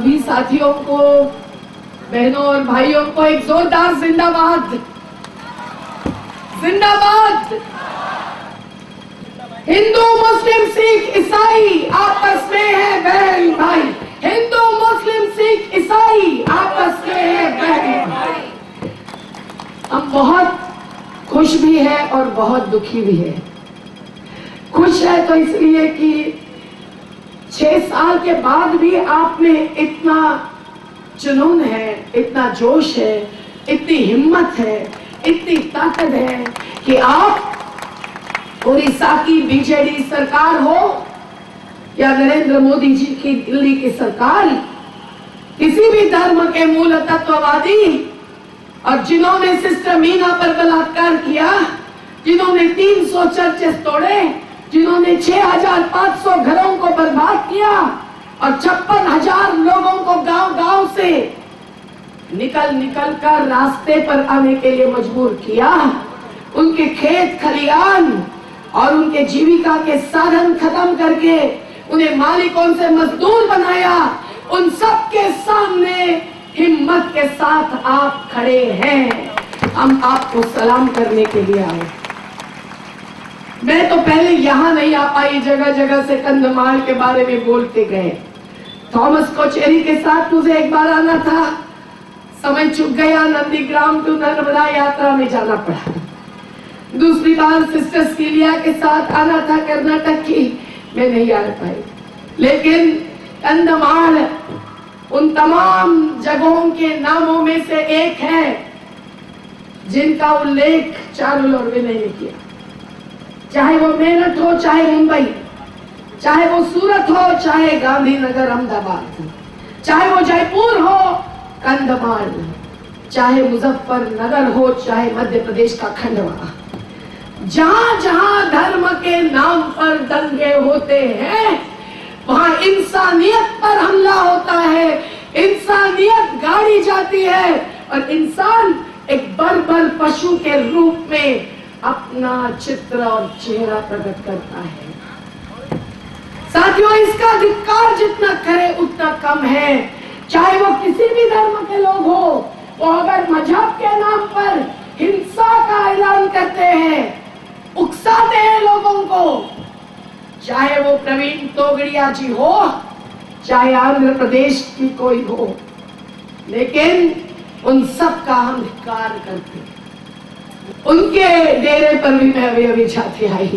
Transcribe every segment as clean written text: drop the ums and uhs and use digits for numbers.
सभी साथियों को, बहनों और भाइयों को एक जोरदार जिंदाबाद। जिंदाबाद। हिंदू मुस्लिम सिख ईसाई आपस में है बहन भाई। हिंदू मुस्लिम सिख ईसाई आपस में है बहन भाई। हम बहुत खुश भी है और बहुत दुखी भी है। खुश है तो इसलिए कि 6 साल के बाद भी आप में इतना जुनून है, इतना जोश है, इतनी हिम्मत है, इतनी ताकत है कि आप उड़ीसा की बीजेडी सरकार हो या नरेंद्र मोदी जी की दिल्ली की सरकार, किसी भी धर्म के मूल तत्ववादी और जिन्होंने सिस्टर मीना पर बलात्कार किया, जिन्होंने 300 चर्चेस तोड़े, जिन्होंने 6500 घरों को बर्बाद किया और 56,000 लोगों को गांव-गांव से निकल कर रास्ते पर आने के लिए मजबूर किया, उनके खेत खलिहान और उनके जीविका के साधन खत्म करके उन्हें मालिकों से मजदूर बनाया, उन सब के सामने हिम्मत के साथ आप खड़े हैं। हम आपको सलाम करने के लिए आए। मैं तो पहले यहां नहीं आ पाई, जगह जगह से कंधमाल के बारे में बोलते गए। थॉमस कोचेरी के साथ मुझे एक बार आना था, समय चुक गया, नंदीग्राम टू नर्मदा यात्रा में जाना पड़ा। दूसरी बार सिस्टर स्किलिया के साथ आना था कर्नाटक की, मैं नहीं आ पाई। लेकिन कंधमाल उन तमाम जगहों के नामों में से एक है जिनका उल्लेख चारुल औरवे ने किया। चाहे वो मेरठ हो, चाहे मुंबई, चाहे वो सूरत हो, चाहे गांधीनगर अहमदाबाद, चाहे वो जयपुर हो, कंधमाल, चाहे मुजफ्फरनगर हो, चाहे मध्य प्रदेश का खंडवा, जहां जहां धर्म के नाम पर दंगे होते हैं वहां इंसानियत पर हमला होता है, इंसानियत गाड़ी जाती है और इंसान एक बर्बर पशु के रूप में अपना चित्र और चेहरा प्रकट करता है। साथियों, इसका धिक्कार जितना करे उतना कम है। चाहे वो किसी भी धर्म के लोग हो, वो अगर मजहब के नाम पर हिंसा का ऐलान करते हैं, उकसाते हैं लोगों को, चाहे वो प्रवीण तोगड़िया जी हो, चाहे आंध्र प्रदेश की कोई हो, लेकिन उन सब का हम धिक्कार करते हैं। उनके डेरे पर भी मैं अभी जाती आई।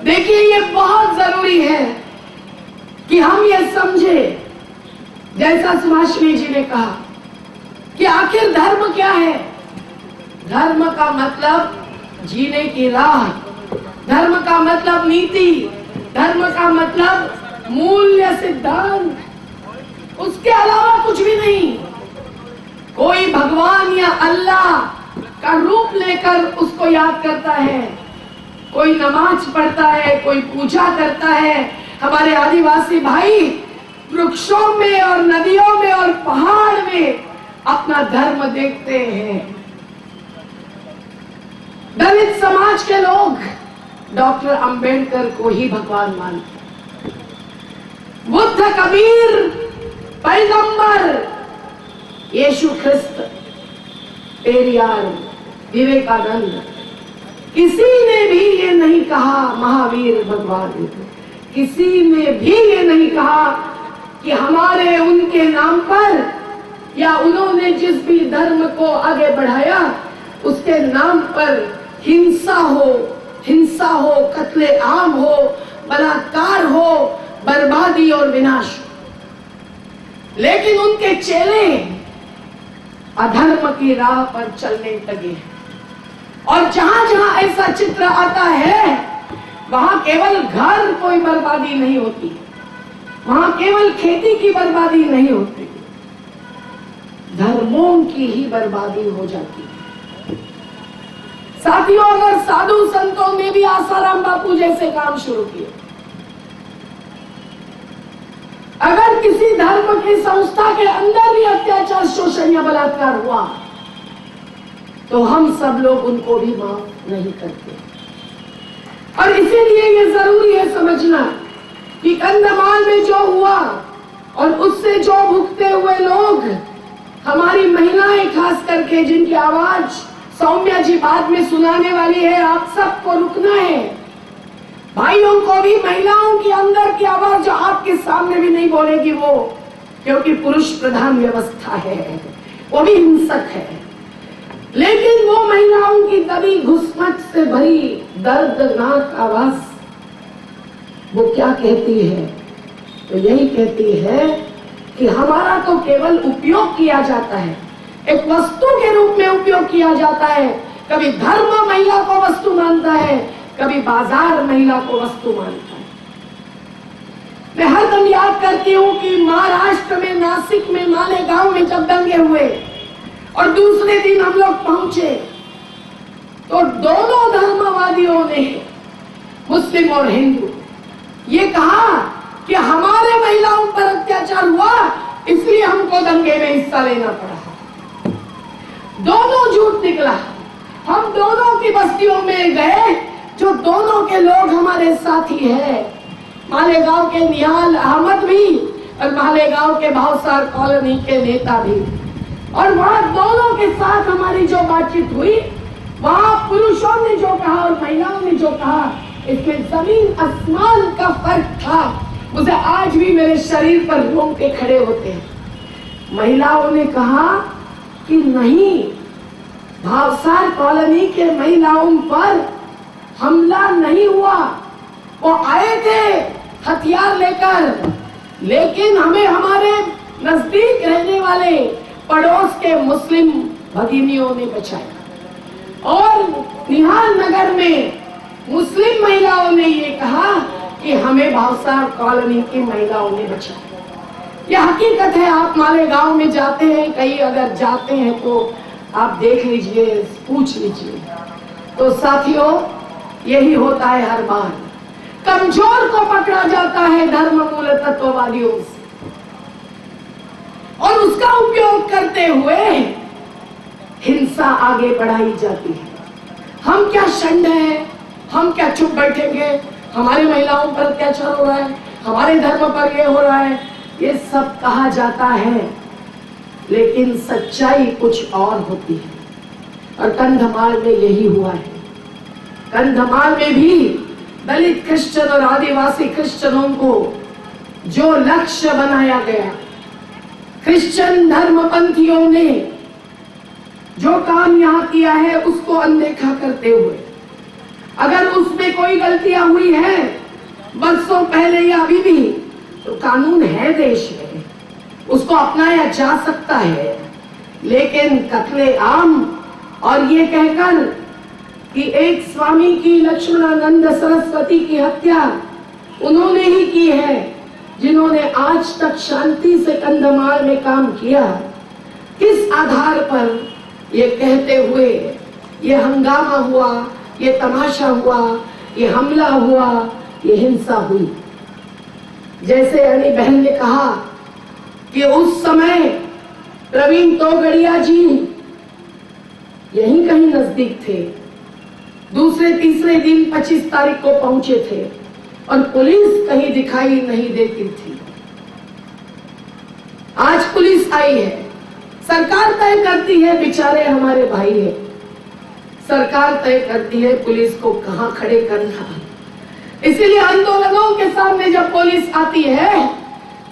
देखिए, ये बहुत जरूरी है कि हम ये समझे, जैसा सुभाषिनी जी ने कहा कि आखिर धर्म क्या है। धर्म का मतलब जीने की राह, धर्म का मतलब नीति, धर्म का मतलब मूल्य सिद्धांत, उसके अलावा कुछ भी नहीं। कोई भगवान या अल्लाह का रूप लेकर उसको याद करता है, कोई नमाज पढ़ता है, कोई पूजा करता है। हमारे आदिवासी भाई वृक्षों में और नदियों में और पहाड़ में अपना धर्म देखते हैं। दलित समाज के लोग डॉक्टर अंबेडकर को ही भगवान मानते। बुद्ध, कबीर, पैगंबर, यीशु ख्रिस्त, पेरियार, विवेकानंद, किसी ने भी ये नहीं कहा, महावीर भगवान, किसी ने भी ये नहीं कहा कि हमारे उनके नाम पर या उन्होंने जिस भी धर्म को आगे बढ़ाया उसके नाम पर हिंसा हो, कत्ले आम हो, बलात्कार हो, बर्बादी और विनाश हो। लेकिन उनके चेले अधर्म की राह पर चलने लगे हैं और जहां जहां ऐसा चित्र आता है वहां केवल घर कोई बर्बादी नहीं होती, वहां केवल खेती की बर्बादी नहीं होती, धर्मों की ही बर्बादी हो जाती है। साथियों, अगर साधु संतों ने भी आसाराम बापू जैसे काम शुरू किए, अगर किसी धर्म की संस्था के अंदर भी अत्याचार, शोषण या बलात्कार हुआ तो हम सब लोग उनको भी माफ नहीं करते। और इसीलिए ये जरूरी है समझना कि कंधमाल में जो हुआ और उससे जो भुगते हुए लोग, हमारी महिलाएं खास करके, जिनकी आवाज सौम्या जी बाद में सुनाने वाली है, आप सबको रुकना है। भाइयों को भी, महिलाओं की अंदर की आवाज जो आपके सामने भी नहीं बोलेगी वो, क्योंकि पुरुष प्रधान व्यवस्था है, वो भी हिंसक है। लेकिन वो महिलाओं की दबी घुसमट से भरी दर्दनाक आवाज वो क्या कहती है? तो यही कहती है कि हमारा तो केवल उपयोग किया जाता है, एक वस्तु के रूप में उपयोग किया जाता है। कभी धर्म महिला को वस्तु मानता है, कभी बाजार महिला को वस्तु मानता है। मैं हरदम याद करती हूँ कि महाराष्ट्र में, नासिक में, मालेगांव में जब दंगे हुए और दूसरे दिन हम लोग पहुंचे, तो दोनों धर्मवादियों ने, मुस्लिम और हिंदू, ये कहा कि हमारे महिलाओं पर अत्याचार हुआ इसलिए हमको दंगे में हिस्सा लेना पड़ा। दोनों झूठ निकला। हम दोनों की बस्तियों में गए, जो दोनों के लोग हमारे साथी हैं, मालेगांव के निहाल अहमद भी और मालेगांव के भावसार कॉलोनी के नेता भी। और वहां दोनों के साथ हमारी जो बातचीत हुई, वहां पुरुषों ने जो कहा और महिलाओं ने जो कहा, इसमें जमीन आसमान का फर्क था। मुझे आज भी मेरे शरीर पर रोंगटे खड़े होते हैं। महिलाओं ने कहा कि नहीं, भावसार कॉलोनी के महिलाओं पर हमला नहीं हुआ, वो आए थे हथियार लेकर, लेकिन हमें हमारे नजदीक रहने वाले पड़ोस के मुस्लिम भगिनियों ने बचाया। और निहाल नगर में मुस्लिम महिलाओं ने ये कहा कि हमें भावसार कॉलोनी की महिलाओं ने बचाया। यह हकीकत है। आप मालेगांव में जाते हैं, कहीं अगर जाते हैं तो आप देख लीजिए, पूछ लीजिए। तो साथियों, यही होता है हर बार। कमजोर को पकड़ा जाता है धर्म मूल तत्ववादियों से, और उसका उपयोग करते हुए हिंसा आगे बढ़ाई जाती है। हम क्या षंड हैं? हम क्या चुप बैठेंगे? हमारी महिलाओं पर अत्याचार हो रहा है, हमारे धर्म पर ये हो रहा है, ये सब कहा जाता है, लेकिन सच्चाई कुछ और होती है। और कंधमाल में यही हुआ है। कंधमाल में भी दलित क्रिश्चियन और आदिवासी क्रिश्चियनों को जो लक्ष्य बनाया गया, क्रिश्चियन धर्मपंथियों ने जो काम यहाँ किया है उसको अनदेखा करते हुए, अगर उसमें कोई गलतियां हुई हैं बरसों पहले या अभी भी, तो कानून है देश में, उसको अपनाया जा सकता है। लेकिन कत्ले आम और ये कहकर कि एक स्वामी की, लक्ष्मणानंद सरस्वती की हत्या उन्होंने ही की है जिन्होंने आज तक शांति से कंधमाल में काम किया, किस आधार पर ये कहते हुए ये हंगामा हुआ, ये तमाशा हुआ, ये हमला हुआ, ये हिंसा हुई? जैसे अली बहन ने कहा कि उस समय प्रवीण तोगड़िया जी यहीं कहीं नजदीक थे, दूसरे तीसरे दिन 25 तारीख को पहुंचे थे और पुलिस कहीं दिखाई नहीं देती थी। आज पुलिस आई है, सरकार तय करती है, बेचारे हमारे भाई है, सरकार तय करती है पुलिस को कहां खड़े करना। इसीलिए आंदोलनों के सामने जब पुलिस आती है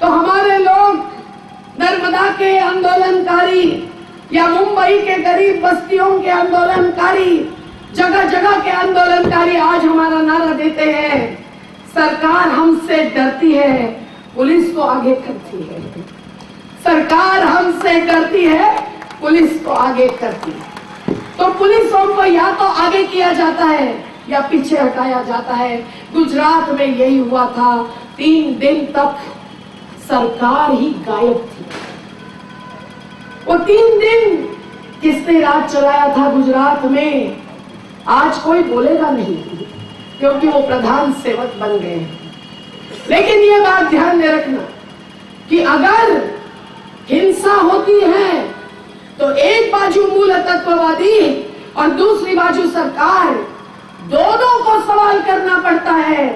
तो हमारे लोग, नर्मदा के आंदोलनकारी या मुंबई के गरीब बस्तियों के आंदोलनकारी, जगह जगह के आंदोलनकारी आज हमारा नारा देते हैं, सरकार हमसे डरती है, पुलिस को आगे करती है। सरकार हमसे डरती है, पुलिस को आगे करती है। तो पुलिसों को या तो आगे किया जाता है या पीछे हटाया जाता है। गुजरात में यही हुआ था, 3 दिन तक सरकार ही गायब थी। वो 3 दिन किसने राज चलाया था गुजरात में, आज कोई बोलेगा नहीं, क्योंकि वो प्रधान सेवक बन गए हैं। लेकिन ये बात ध्यान में रखना कि अगर हिंसा होती है तो एक बाजू मूल तत्ववादी और दूसरी बाजू सरकार, दोनों को सवाल करना पड़ता है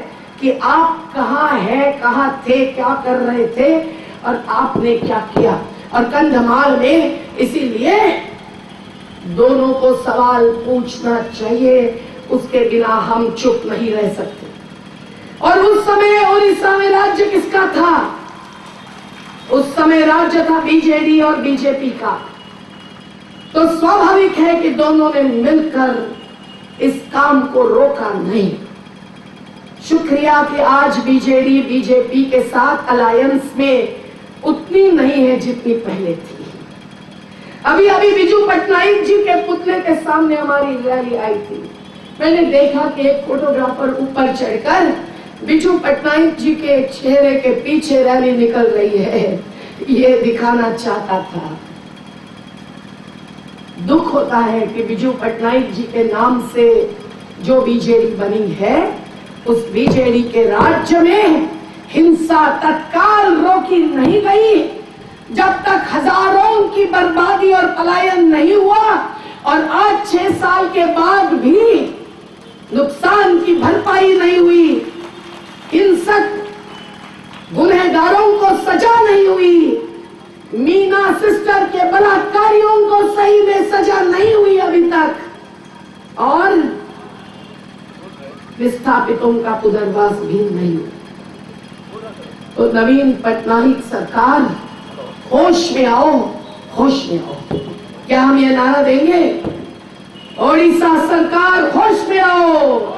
कि आप कहां हैं, कहां थे, क्या कर रहे थे। और आपने क्या किया। और कंधमाल में इसीलिए दोनों को सवाल पूछना चाहिए, उसके बिना हम चुप नहीं रह सकते। और उस समय उड़ीसा में राज्य किसका था? उस समय राज्य था बीजेडी और बीजेपी का। तो स्वाभाविक है कि दोनों ने मिलकर इस काम को रोका नहीं। शुक्रिया कि आज बीजेडी बीजेपी के साथ अलायंस में उतनी नहीं है जितनी पहले थी। अभी अभी बिजू पटनायक जी के पुतले के सामने हमारी रैली आई थी। मैंने देखा कि एक फोटोग्राफर ऊपर चढ़कर बिजू पटनायक जी के चेहरे के पीछे रैली निकल रही है, ये दिखाना चाहता था। दुख होता है कि बिजू पटनायक जी के नाम से जो बीजेडी बनी है, उस बीजेडी के राज्य में हिंसा तत्काल रोकी नहीं गई जब तक हजारों की बर्बादी और पलायन नहीं हुआ। और आज 6 साल के बाद भी नुकसान की भरपाई नहीं हुई, हिंसक गुनहगारों को सजा नहीं हुई, मीना सिस्टर के बलात्कारियों को सही में सजा नहीं हुई अभी तक, और विस्थापितों का पुनर्वास भी नहीं हुआ। तो नवीन पटनायक सरकार, होश में आओ, होश में आओ। क्या हम ये नारा देंगे? ओडिशा सरकार होश में आओ।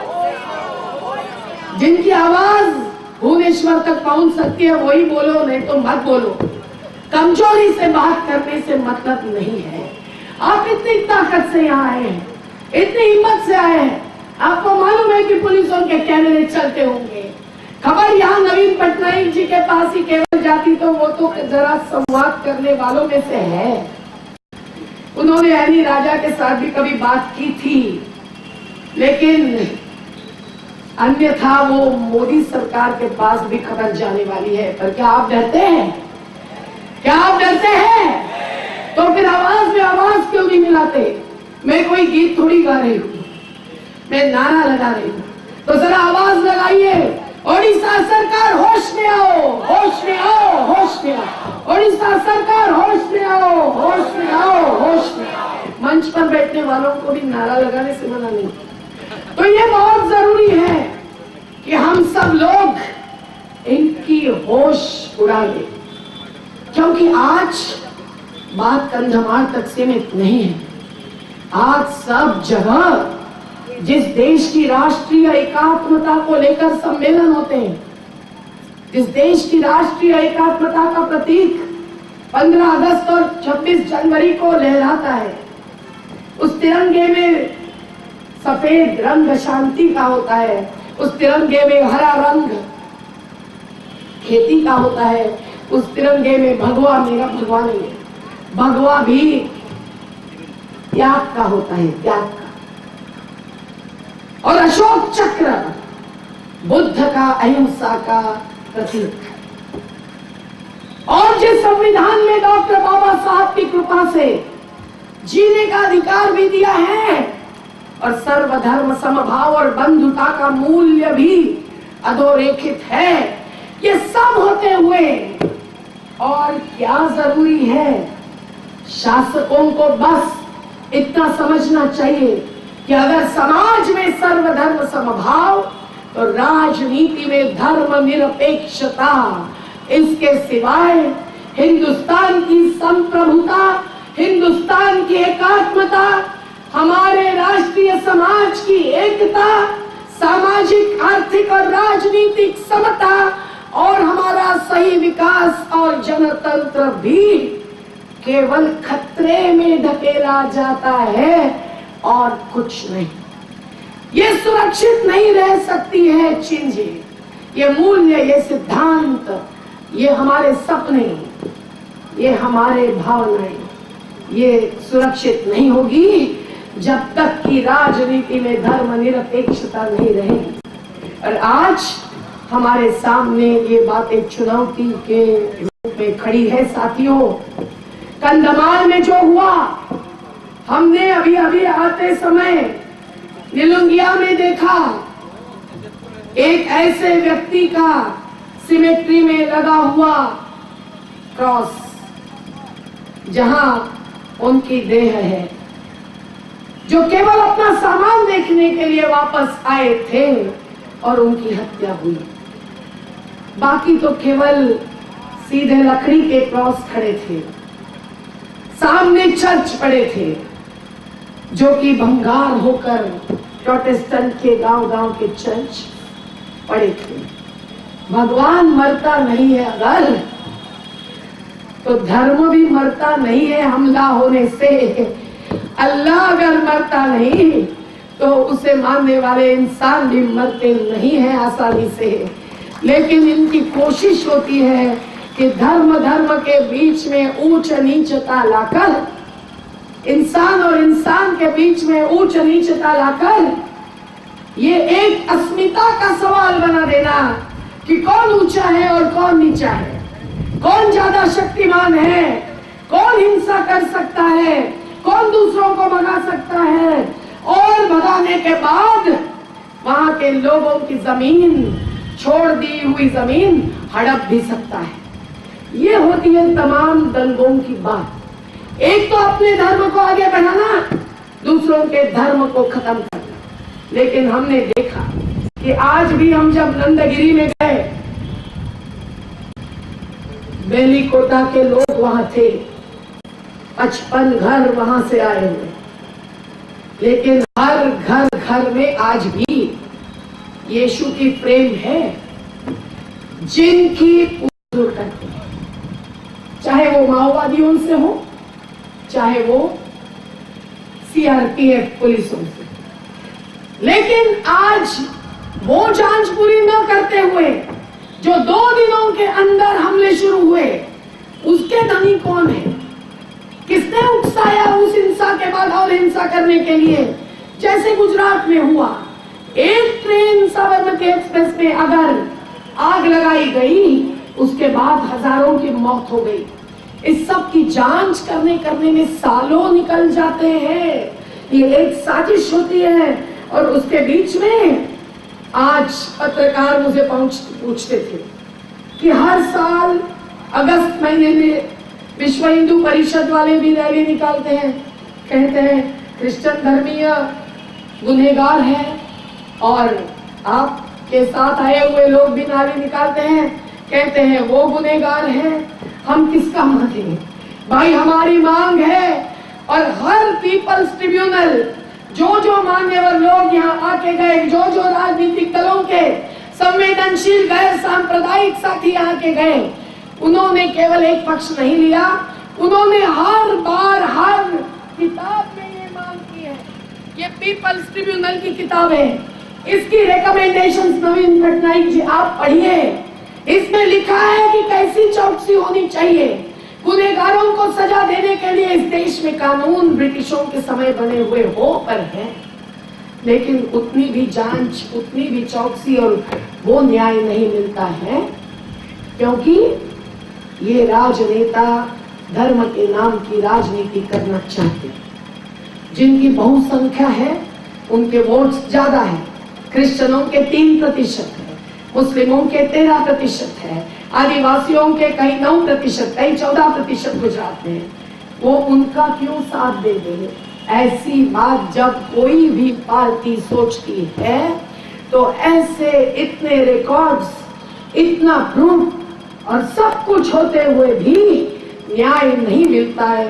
जिनकी आवाज भुवनेश्वर तक पहुंच सकती है वही बोलो, नहीं तो मत बोलो। कमजोरी से बात करने से मतलब नहीं है। आप इतनी ताकत से यहाँ आए हैं, इतनी हिम्मत से आए हैं। आपको मालूम है कि पुलिसों के कैमरे चलते होंगे। खबर यहाँ नवीन पटनायक जी के पास ही केवल जाती तो वो तो जरा संवाद करने वालों में से है। उन्होंने एनी राजा के साथ भी कभी बात की थी, लेकिन अन्यथा वो मोदी सरकार के पास भी खबर जाने वाली है। पर क्या आप डरते हैं? क्या आप डरते हैं? तो फिर आवाज में आवाज क्यों नहीं मिलाते? मैं कोई गीत थोड़ी गा रही हूँ, मैं नारा लगा रही हूँ। तो जरा आवाज लगाइए, ओडिशा सरकार होश में आओ, होश में आओ, होश में आओ। ओडिशा सरकार होश में आओ, होश में आओ, होश में आओ। मंच पर बैठने वालों को भी नारा लगाने से मना नहीं। तो ये बहुत जरूरी है कि हम सब लोग इनकी होश उड़ा दें, क्योंकि आज बात कंधमाल तक सीमित नहीं है। आज सब जगह जिस देश की राष्ट्रीय एकात्मता को लेकर सम्मेलन होते हैं, जिस देश की राष्ट्रीय एकात्मता का प्रतीक 15 अगस्त और 26 जनवरी को लहराता है, उस तिरंगे में सफेद रंग शांति का होता है, उस तिरंगे में हरा रंग खेती का होता है, उस तिरंगे में भगवा, मेरा भगवा नहीं है, भगवा भी त्याग का होता है, त्याग का। और अशोक चक्र बुद्ध का अहिंसा का प्रतीक। और जिस संविधान में डॉक्टर बाबा साहब की कृपा से जीने का अधिकार भी दिया है और सर्वधर्म समभाव और बंधुता का मूल्य भी अधोरेखित है, ये सब होते हुए और क्या जरूरी है? शासकों को बस इतना समझना चाहिए कि अगर समाज में सर्वधर्म समभाव तो राजनीति में धर्म निरपेक्षता, इसके सिवाय हिंदुस्तान की संप्रभुता, हिंदुस्तान की एकात्मता, हमारे राष्ट्रीय समाज की एकता, सामाजिक आर्थिक और राजनीतिक समता और हमारा सही विकास और जनतंत्र भी केवल खतरे में धकेला जाता है और कुछ नहीं। ये सुरक्षित नहीं रह सकती है चीजें, ये मूल्य, ये सिद्धांत, ये हमारे सपने, ये हमारे भावनाएं, ये सुरक्षित नहीं होगी जब तक कि राजनीति में धर्म निरपेक्षता नहीं रहेगी। और आज हमारे सामने ये बातें चुनौती के रूप में खड़ी है। साथियों, कंधमाल में जो हुआ, हमने अभी अभी आते समय निलुंगिया में देखा एक ऐसे व्यक्ति का सिमेट्री में लगा हुआ क्रॉस जहां उनकी देह है, जो केवल अपना सामान देखने के लिए वापस आए थे और उनकी हत्या हुई। बाकी तो केवल सीधे लकड़ी के क्रॉस खड़े थे, सामने चर्च पड़े थे जो कि भंगार होकर प्रोटेस्टेंट के गांव-गांव के चर्च पड़े थे। भगवान मरता नहीं है अगर, तो धर्म भी मरता नहीं है हमला होने से। अल्लाह अगर मरता नहीं तो उसे मानने वाले इंसान भी मरते नहीं हैं आसानी से। लेकिन इनकी कोशिश होती है कि धर्म के बीच में ऊंच नीचता लाकर, इंसान और इंसान के बीच में ऊंच नीचता लाकर ये एक अस्मिता का सवाल बना देना कि कौन ऊंचा है और कौन नीचा है, कौन ज्यादा शक्तिमान है, कौन हिंसा कर सकता है, कौन दूसरों को भगा सकता है, और भगाने के बाद वहां के लोगों की जमीन, छोड़ दी हुई जमीन हड़प भी सकता है। ये होती है तमाम दंगों की बात। एक तो अपने धर्म को आगे बढ़ाना, दूसरों के धर्म को खत्म करना। लेकिन हमने देखा कि आज भी हम जब नंदगिरी में गए, बेलीकोटा के लोग वहां थे, 55 घर वहां से आए हुए, लेकिन हर घर में आज भी यीशु की प्रेम है जिनकी पूजा करते हैं, चाहे वो माओवादियों से हो, चाहे वो सीआरपीएफ पुलिसों से। लेकिन आज वो जांच पूरी न करते हुए जो 2 दिनों के अंदर हमले शुरू हुए, उसके धनी कौन है? किसने उकसाया उस हिंसा के बाद और हिंसा करने के लिए? जैसे गुजरात में हुआ, एक ट्रेन साबरमती एक्सप्रेस में अगर आग लगाई गई, उसके बाद हजारों की मौत हो गई। इस सब की जांच करने में सालों निकल जाते हैं। ये एक साजिश होती है। और उसके बीच में आज पत्रकार मुझे पूछते थे कि हर साल अगस्त महीने में विश्व हिंदू परिषद वाले भी रैली निकालते हैं, कहते हैं क्रिश्चियन धर्मीय गुनहगार है और आपके साथ आए हुए लोग भी नारे निकालते हैं, कहते हैं वो गुनहगार है। हम किसका मानेंगे भाई? हमारी मांग है और हर पीपल्स ट्रिब्यूनल, जो मान्यवर लोग यहाँ आके गए, जो राजनीतिक दलों के संवेदनशील गैर सांप्रदायिक साथी आके गए, उन्होंने केवल एक पक्ष नहीं लिया, उन्होंने हर बार हर किताब में ये मांग की है। ये पीपल्स ट्रिब्यूनल की किताब है, इसकी रिकमेंडेशंस नवीन पटनायक जी आप पढ़िए। इसमें लिखा है कि कैसी चौकसी होनी चाहिए, गुनहगारों को सजा देने के लिए इस देश में कानून ब्रिटिशों के समय बने हुए हो पर है, लेकिन उतनी भी जांच, उतनी भी चौकसी और वो न्याय नहीं मिलता है, क्योंकि ये राजनेता धर्म के नाम की राजनीति करना चाहते हैं। जिनकी बहुसंख्या है उनके वोट ज्यादा है। क्रिश्चियनों के 3% है, मुस्लिमों के 13% है, आदिवासियों के कहीं 9%, कहीं 14% गुजरात में। वो उनका क्यों साथ दे दे? ऐसी बात जब कोई भी पार्टी सोचती है तो ऐसे इतने रिकॉर्ड्स, इतना प्रूफ और सब कुछ होते हुए भी न्याय नहीं मिलता है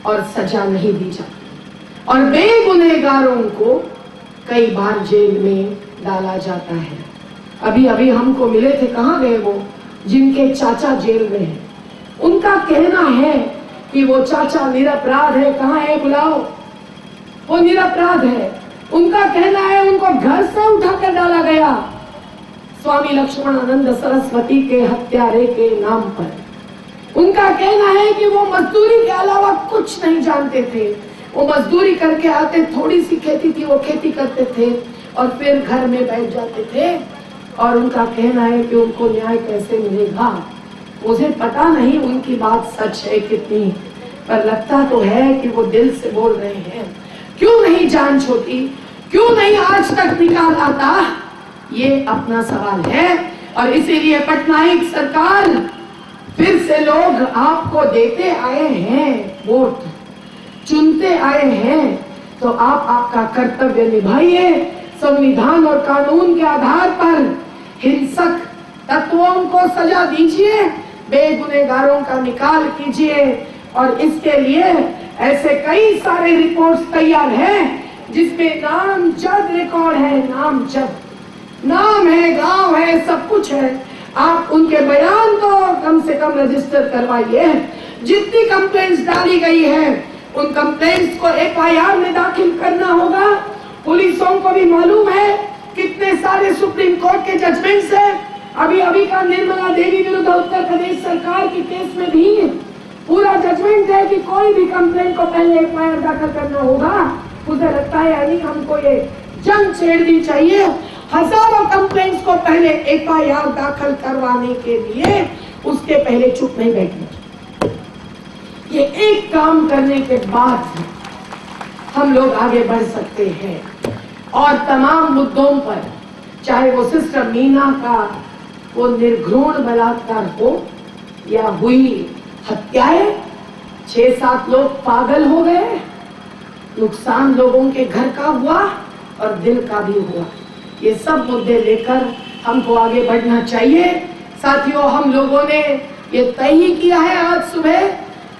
और सजा नहीं दी जाती और बेगुनहगारों को कई बार जेल में डाला जाता है। अभी अभी हमको मिले थे, कहाँ गए वो जिनके चाचा जेल में हैं? उनका कहना है कि वो चाचा निरपराध है। कहाँ है? बुलाओ। वो निरपराध है। उनका कहना है उनको घर से उठाकर डाला गया स्वामी लक्ष्मणानंद सरस्वती के हत्यारे के नाम पर। उनका कहना है कि वो मजदूरी के अलावा कुछ नहीं जानते थे। वो मजदूरी करके आते, थोड़ी सी खेती थी, वो खेती करते थे और फिर घर में बैठ जाते थे। और उनका कहना है कि उनको न्याय कैसे मिलेगा। मुझे पता नहीं उनकी बात सच है कितनी, पर लगता तो है कि वो दिल से बोल रहे हैं। क्यों नहीं जांच होती? क्यों नहीं आज तक निकाल आता? ये अपना सवाल है। और इसीलिए पटनायक सरकार फिर से लोग आपको देते आए हैं वोट, चुनते आए हैं, तो आप आपका कर्तव्य निभाइए। संविधान और कानून के आधार पर हिंसक तत्वों को सजा दीजिए, बेगुनेगारों का निकाल कीजिए। और इसके लिए ऐसे कई सारे रिपोर्ट्स तैयार हैं जिसमें नामजद रिकॉर्ड है, नामजद नाम है, गांव है, सब कुछ है। आप उनके बयान को कम से कम रजिस्टर करवाइए। जितनी कंप्लेंट्स डाली गई है उन कंप्लेंट्स को FIR में दाखिल करना होगा। पुलिसों को भी मालूम है कितने सारे सुप्रीम कोर्ट के जजमेंट्स है। अभी का निर्मला देवी विरुद्ध उत्तर प्रदेश सरकार के केस में भी पूरा जजमेंट है कि कोई भी कंप्लेंट को पहले FIR दाखिल करना होगा। मुझे लगता है यानी हमको ये जंग छेड़नी चाहिए। हजारों कंप्लेंट्स को पहले FIR दाखिल करवाने के लिए उसके पहले चुप नहीं बैठना। ये एक काम करने के बाद हम लोग आगे बढ़ सकते हैं। और तमाम मुद्दों पर, चाहे वो सिस्टर मीना का वो निर्घृण बलात्कार हो या हुई हत्याएं, 6-7 लोग पागल हो गए, नुकसान लोगों के घर का हुआ और दिल का भी हुआ, ये सब मुद्दे लेकर हमको आगे बढ़ना चाहिए। साथियों, हम लोगों ने ये तय ही किया है आज सुबह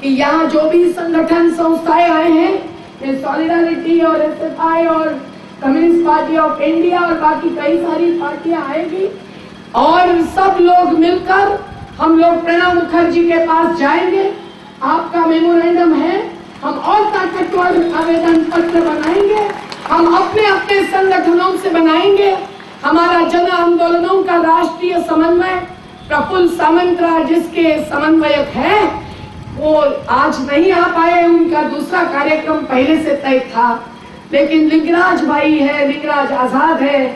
कि यहाँ जो भी संगठन संस्थाएं आए हैं, ये सॉलिडारिटी और SFI और कम्युनिस्ट पार्टी ऑफ इंडिया और बाकी कई सारी पार्टियां आएगी, और सब लोग मिलकर हम लोग प्रणब मुखर्जी के पास जाएंगे। आपका मेमोरेंडम है, हम और ताकतवर आवेदन पत्र बनाएंगे, हम अपने अपने संगठनों से बनाएंगे। हमारा जन आंदोलनों का राष्ट्रीय समन्वय प्रफुल्ल सामंतराय जिसके समन्वयक है, वो आज नहीं आ पाए, उनका दूसरा कार्यक्रम पहले से तय था। लेकिन लिंगराज भाई है, लिंगराज आजाद है,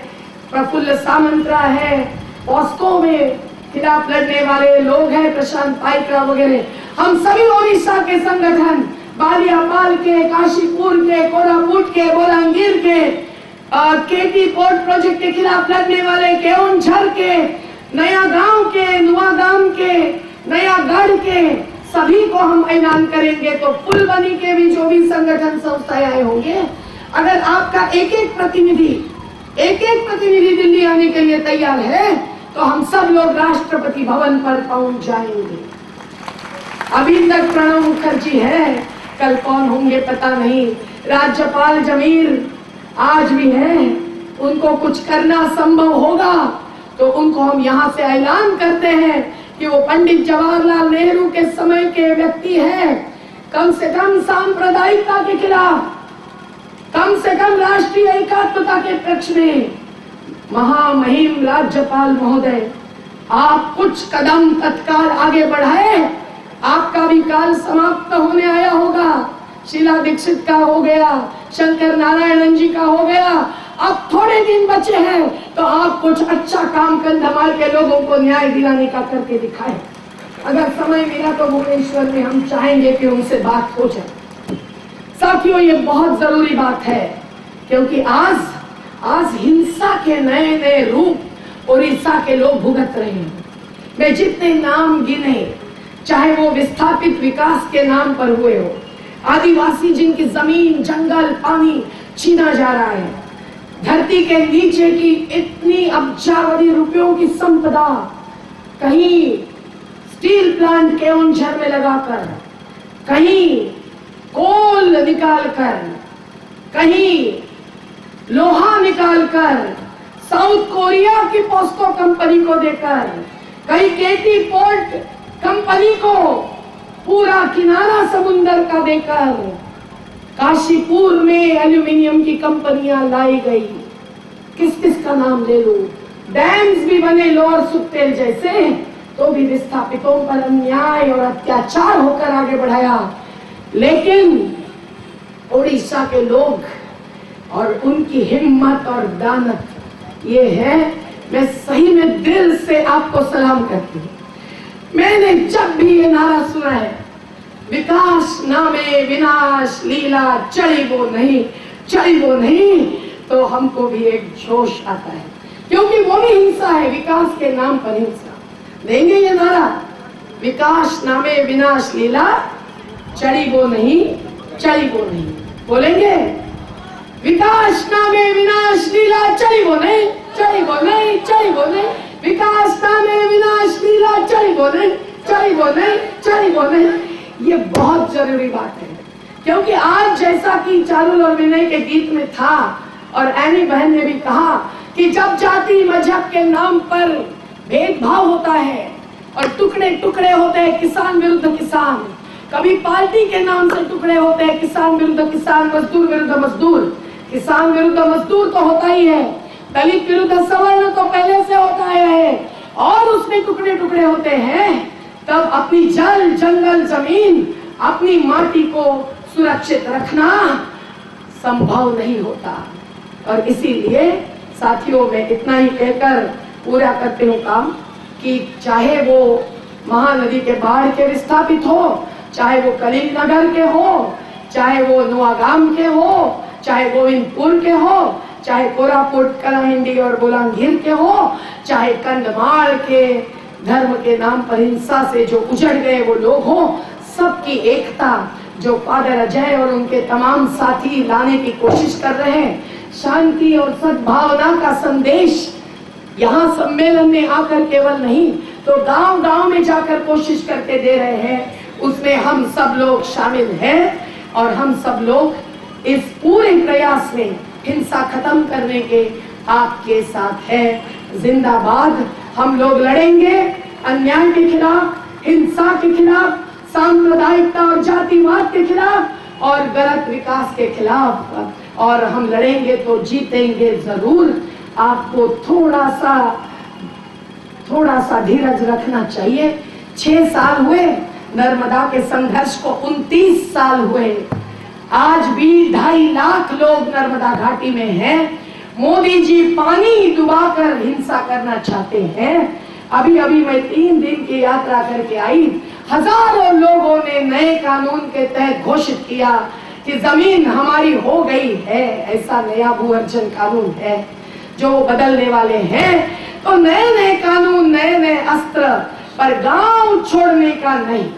प्रफुल्ल सामंतराय है, पॉस्को में खिलाफ लड़ने वाले लोग हैं, प्रशांत पाइकरा वगैरह। हम सभी ओडिशा के संगठन, बालियापाल के, काशीपुर के, कोरापुट के, बोलांगीर के, केटी पोर्ट प्रोजेक्ट के खिलाफ लड़ने वाले, केओंझर के, नया गांव के, नुआगाम के, नयागढ़ के, सभी को हम ऐलान करेंगे। तो फुलबनी के भी जो भी संगठन संस्थाएं आए होंगे, अगर आपका एक एक प्रतिनिधि दिल्ली आने के लिए तैयार है तो हम सब लोग राष्ट्रपति भवन पर पहुंच जाएंगे। अभी तक प्रणब मुखर्जी है, कल कौन होंगे पता नहीं। राज्यपाल जमीर आज भी है, उनको कुछ करना संभव होगा तो उनको हम यहाँ से ऐलान करते हैं कि वो पंडित जवाहरलाल नेहरू के समय के व्यक्ति हैं। कम से कम सांप्रदायिकता के खिलाफ, कम से कम राष्ट्रीय एकात्मता के पक्ष में महामहिम राज्यपाल महोदय, आप कुछ कदम तत्काल आगे बढ़ाए। आपका भी काल समाप्त होने आया होगा। शीला दीक्षित का हो गया, शंकर नारायणन जी का हो गया, अब थोड़े दिन बचे हैं तो आप कुछ अच्छा काम कंधमाल के लोगों को न्याय दिलाने का करके दिखाएं। अगर समय मिला तो भुवनेश्वर में हम चाहेंगे कि उनसे बात हो जाए। साथियों, ये बहुत जरूरी बात है क्योंकि आज हिंसा के नए नए रूप उड़ीसा के लोग भुगत रहे हैं। मैं जितने नाम गिने, चाहे वो विस्थापित विकास के नाम पर हुए हो, आदिवासी जिनकी जमीन, जंगल, पानी छीना जा रहा है, धरती के नीचे की इतनी अब्जावधि रुपयों की संपदा कहीं स्टील प्लांट केओंझर में लगाकर, कहीं कोल निकालकर, कहीं लोहा निकालकर साउथ कोरिया की पॉस्को कंपनी को देकर, कहीं केटी पोर्ट कंपनी को पूरा किनारा समुंदर का देकर काशीपुर में एल्यूमिनियम की कंपनियां लाई गई। किस किस का नाम ले लूं? डैम्स भी बने लोअर सुखतेल जैसे, तो भी विस्थापितों पर अन्याय और अत्याचार होकर आगे बढ़ाया। लेकिन ओडिशा के लोग और उनकी हिम्मत और दानत ये है, मैं सही में दिल से आपको सलाम करती हूँ। मैंने जब भी ये नारा सुना है, विकास नामे विनाश लीला चली वो नहीं, तो हमको भी एक जोश आता है, क्योंकि वो भी हिंसा है, विकास के नाम पर हिंसा। देंगे ये नारा, विकास नामे विनाश लीला, चढ़ी वो नहीं, चढ़ी वो नहीं। बोलेंगे, विकास नामे विनाश लीला, चढ़ी वो नहीं, चढ़ी वो नहीं, चढ़ी वो नहीं। विकास नामे विनाश लीला, चढ़ी वो नहीं, चढ़ी वो नहीं, चढ़ी वो नहीं। ये बहुत जरूरी बात है, क्योंकि आज जैसा कि चारुल और विनय के गीत में था और एनी बहन ने भी कहा कि जब जाति मजहब के नाम पर भेदभाव होता है और टुकड़े टुकड़े होते हैं, किसान विरुद्ध किसान, कभी पार्टी के नाम से टुकड़े होते हैं, किसान विरुद्ध किसान, मजदूर विरुद्ध मजदूर। किसान विरुद्ध मजदूर तो होता ही है, दलित विरुद्ध सवर्ण तो पहले से होता है, और उसमें टुकड़े टुकड़े होते हैं, तब अपनी जल जंगल जमीन, अपनी माटी को सुरक्षित रखना संभव नहीं होता। और इसीलिए साथियों, मैं इतना ही कहकर पूरा करते हूँ काम कि चाहे वो महानदी के बाढ़ के विस्थापित हो, चाहे वो कलील नगर के हो, चाहे वो नुआगाम के हो, चाहे गोविंदपुर के हो, चाहे कोरापुट, कलाहिंडी और बुलंदशहर के हो, चाहे कंधमाल के धर्म के नाम पर हिंसा से जो उजड़ गए वो लोग हो, सबकी एकता जो फादर अजय और उनके तमाम साथी लाने की कोशिश कर रहे हैं, शांति और सद्भावना का संदेश यहाँ सम्मेलन में आकर केवल नहीं तो गांव गांव में जाकर कोशिश करके दे रहे हैं, उसमें हम सब लोग शामिल हैं। और हम सब लोग इस पूरे प्रयास में हिंसा खत्म करने के आपके साथ है। जिंदाबाद। हम लोग लड़ेंगे अन्याय के खिलाफ, हिंसा के खिलाफ, सांप्रदायिकता और जातिवाद के खिलाफ और गलत विकास के खिलाफ, और हम लड़ेंगे तो जीतेंगे जरूर। आपको थोड़ा सा धीरज रखना चाहिए। 6 साल हुए नर्मदा के संघर्ष को, 29 साल हुए। आज भी 2.5 लाख लोग नर्मदा घाटी में हैं। मोदी जी पानी डुबाकर हिंसा करना चाहते हैं। अभी अभी मैं 3 दिन की यात्रा करके आई, हजारों लोगों ने नए कानून के तहत घोषित किया कि जमीन हमारी हो गई है। ऐसा नया भू अर्जन कानून है जो बदलने वाले हैं। तो नए नए कानून, नए नए अस्त्र, पर गांव छोड़ने का नहीं।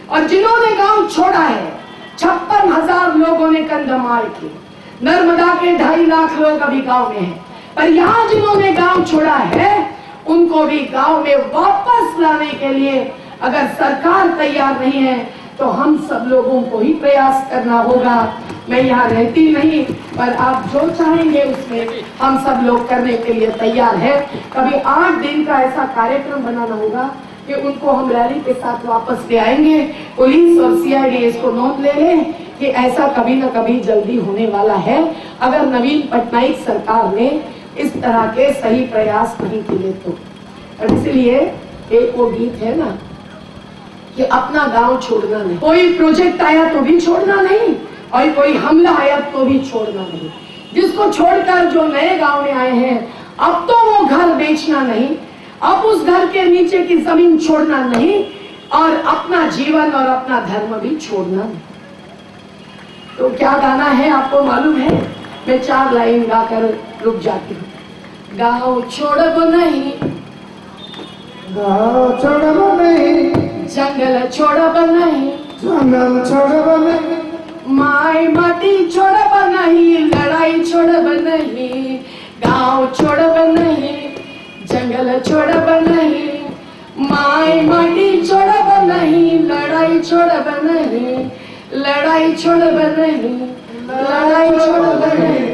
और जिन्होंने गांव छोड़ा है, 56,000 लोगों ने कंधमाल की, नर्मदा के 2.5 लाख लोग अभी गांव में हैं। पर यहाँ जिन्होंने गांव छोड़ा है, उनको भी गांव में वापस लाने के लिए अगर सरकार तैयार नहीं है तो हम सब लोगों को ही प्रयास करना होगा। मैं यहाँ रहती नहीं, पर आप जो चाहेंगे उसमें हम सब लोग करने के लिए तैयार है। कभी 8 दिन का ऐसा कार्यक्रम बनाना होगा कि उनको हम रैली के साथ वापस ले आएंगे। पुलिस और CID इसको नोट ले लें कि ऐसा कभी न कभी जल्दी होने वाला है, अगर नवीन पटनायक सरकार ने इस तरह के सही प्रयास नहीं किए तो। और इसलिए एक वो गीत है ना कि अपना गांव छोड़ना नहीं, कोई प्रोजेक्ट आया तो भी छोड़ना नहीं, और कोई हमला आया तो भी छोड़ना नहीं। जिसको छोड़कर जो नए गांव में आए हैं, अब तो वो घर बेचना नहीं, अब उस घर के नीचे की जमीन छोड़ना नहीं, और अपना जीवन और अपना धर्म भी छोड़ना नहीं। तो क्या गाना है आपको मालूम है? मैं 4 लाइन गाकर रुक जाती हूँ। गाँव छोड़ब नहीं, गाँव छोड़ब नहीं, जंगल छोड़ब नहीं, जंगल छोड़ब नहीं, माई माटी छोड़ब नहीं, लड़ाई छोड़ब नहीं। गाँव छोड़ब नहीं, जंगल छोड़ब नहीं, माई माटी छोड़ब नहीं, लड़ाई छोड़ब नहीं, लड़ाई छोड़ब नहीं, लड़ाई छोड़ब नहीं।